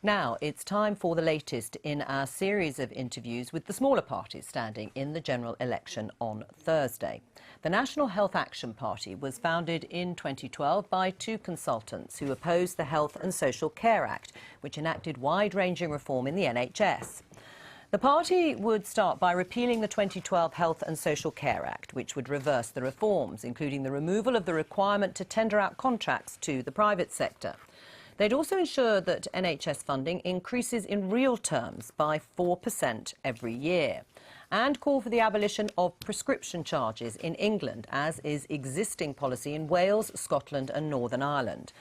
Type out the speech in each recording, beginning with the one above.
Now, it's time for the latest in our series of interviews with the smaller parties standing in the general election on Thursday. The National Health Action Party was founded in 2012 by two consultants who opposed the Health and Social Care Act, which enacted wide-ranging reform in the NHS. The party would start by repealing the 2012 Health and Social Care Act, which would reverse the reforms, including the removal of the requirement to tender out contracts to the private sector. They'd also ensure that NHS funding increases in real terms by 4% every year, and call for the abolition of prescription charges in England, as is existing policy in Wales, Scotland and Northern Ireland.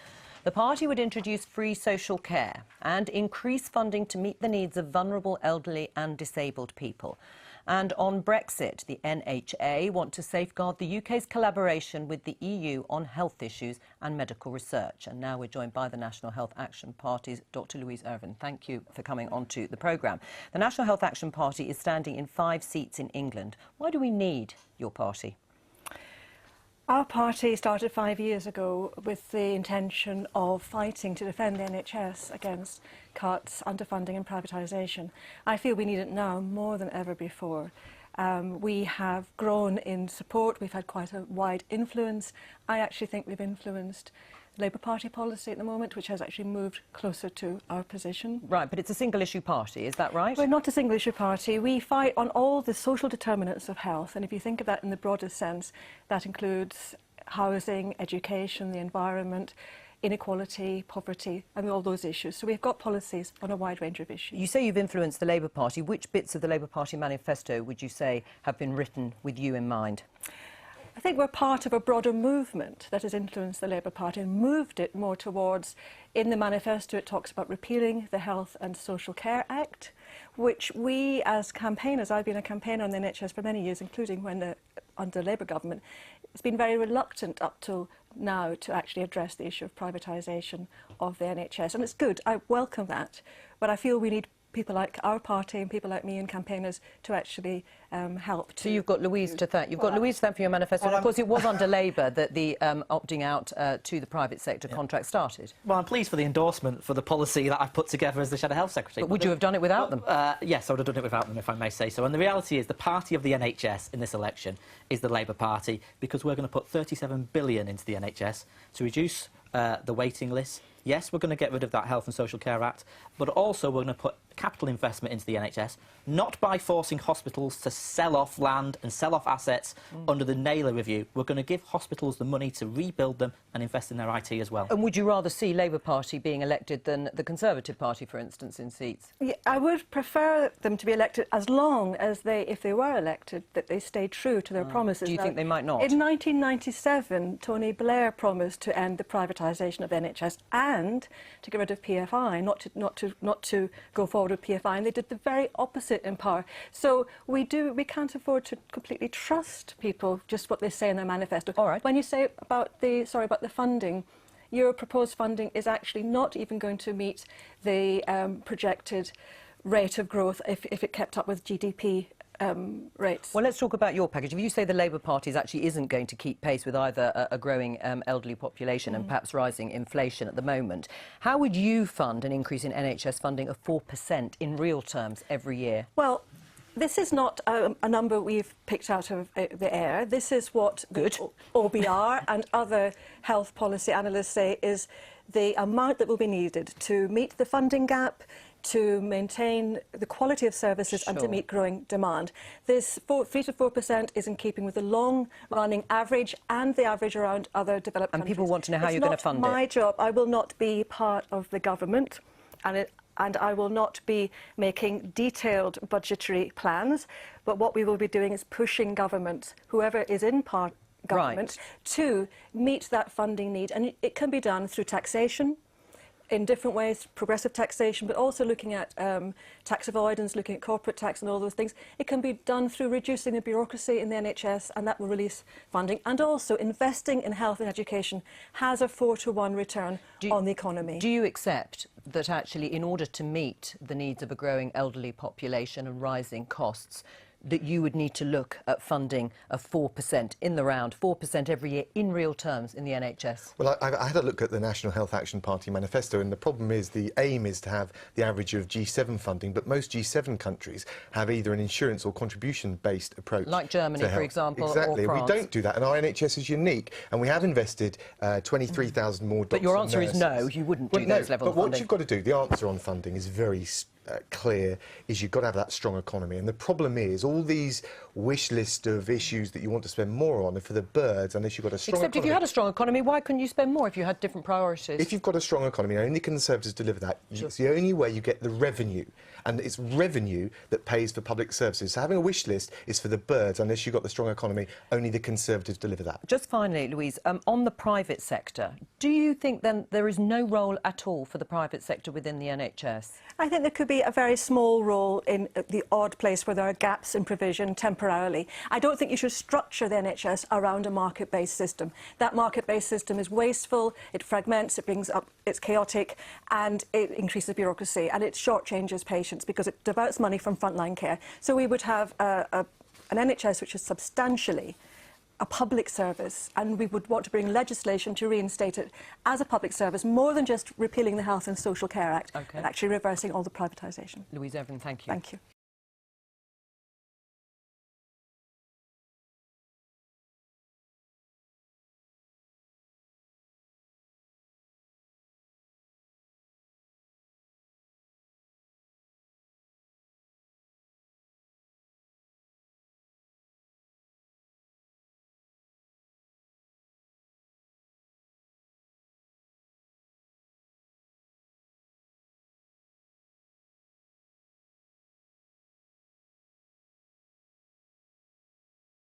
The party would introduce free social care and increase funding to meet the needs of vulnerable, elderly and disabled people. And on Brexit, the NHA want to safeguard the UK's collaboration with the EU on health issues and medical research. And now we're joined by the National Health Action Party's Dr. Louise Irvine. Thank you for coming onto the programme. The National Health Action Party is standing in 5 seats in England. Why do we need your party? Our party started 5 years ago with the intention of fighting to defend the NHS against cuts, underfunding and privatisation. I feel we need it now more than ever before. We have grown in support, we've had quite a wide influence. I actually think we've influenced Labour Party policy at the moment, which has actually moved closer to our position. Right, but it's a single-issue party, is that right? We're not a single-issue party. We fight on all the social determinants of health, and if you think of that in the broadest sense, that includes housing, education, the environment, inequality, poverty, and all those issues. So we've got policies on a wide range of issues. You say you've influenced the Labour Party. Which bits of the Labour Party manifesto would you say have been written with you in mind? I think we're part of a broader movement that has influenced the Labour Party and moved it more towards, in the manifesto it talks about repealing the Health and Social Care Act, which we as campaigners, I've been a campaigner on the NHS for many years, including when under Labour government, it's been very reluctant up till now to actually address the issue of privatisation of the NHS. And it's good, I welcome that, but I feel we need people like our party and people like me and campaigners to actually help. So you've got Louise to thank. You've got Louise to thank for your manifesto. And of course, it was under Labour that the opting out to the private sector contract started. Well, I'm pleased for the endorsement for the policy that I've put together as the Shadow Health Secretary. But would you have done it without them? Yes, I would have done it without them, if I may say so. And the reality is the party of the NHS in this election is the Labour Party, because we're going to put 37 billion into the NHS to reduce the waiting list. Yes, we're going to get rid of that Health and Social Care Act, but also we're going to put capital investment into the NHS, not by forcing hospitals to sell off land and sell off assets under the Naylor review. We're going to give hospitals the money to rebuild them and invest in their IT as well. And would you rather see Labour Party being elected than the Conservative Party, for instance, in seats? Yeah, I would prefer them to be elected as long as if they were elected, that they stayed true to their promises. Do you think they might not? In 1997, Tony Blair promised to end the privatisation of the NHS and to get rid of PFI, not to go forward with PFI, and they did the very opposite in power. So we can't afford to completely trust people, just what they say in their manifesto. All right. When you say about the funding, your proposed funding is actually not even going to meet the projected rate of growth if it kept up with GDP rates. Well, let's talk about your package. If you say the Labour Party actually isn't going to keep pace with either a growing elderly population and perhaps rising inflation at the moment, how would you fund an increase in NHS funding of 4% in real terms every year? Well, this is not a number we've picked out of the air. This is what OBR and other health policy analysts say is the amount that will be needed to meet the funding gap, to maintain the quality of services and to meet growing demand. This 3 to 4% is in keeping with the long-running average and the average around other developed countries. And people want to know how you're going to fund it. It's not my job. I will not be part of the government, and I will not be making detailed budgetary plans, but what we will be doing is pushing government, whoever is in government, to meet that funding need. And it can be done through taxation, in different ways, progressive taxation, but also looking at tax avoidance, looking at corporate tax and all those things. It can be done through reducing the bureaucracy in the NHS, and that will release funding. And also investing in health and education has a 4-to-1 return on the economy. Do you accept that actually, in order to meet the needs of a growing elderly population and rising costs, that you would need to look at funding a 4% in the round, 4% every year in real terms in the NHS? Well, I had a look at the National Health Action Party manifesto, and the problem is the aim is to have the average of G7 funding, but most G7 countries have either an insurance or contribution-based approach. Like Germany, for example, exactly. or France. We don't do that, and our NHS is unique, and we have invested 23,000 more doctors. But your answer is no, you wouldn't do those levels of funding. But what you've got to do, the answer on funding is very clear, is you've got to have that strong economy. And the problem is all these wish list of issues that you want to spend more on are for the birds unless you've got a strong Except economy. if you had a strong economy, why couldn't you spend more if you had different priorities? If you've got a strong economy, and only Conservatives deliver that, Sure. it's the only way you get the revenue. And it's revenue that pays for public services. So having a wish list is for the birds. Unless you've got the strong economy, only the Conservatives deliver that. Just finally, Louise, on the private sector, do you think then there is no role at all for the private sector within the NHS? I think there could be a very small role in the odd place where there are gaps in provision temporarily. I don't think you should structure the NHS around a market-based system. That market-based system is wasteful, it fragments, it's chaotic, and it increases bureaucracy, and it shortchanges patients because it diverts money from frontline care. So we would have an NHS which is substantially a public service, and we would want to bring legislation to reinstate it as a public service, more than just repealing the Health and Social Care Act, Okay. and actually reversing all the privatisation. Louise Irvine, thank you. Thank you.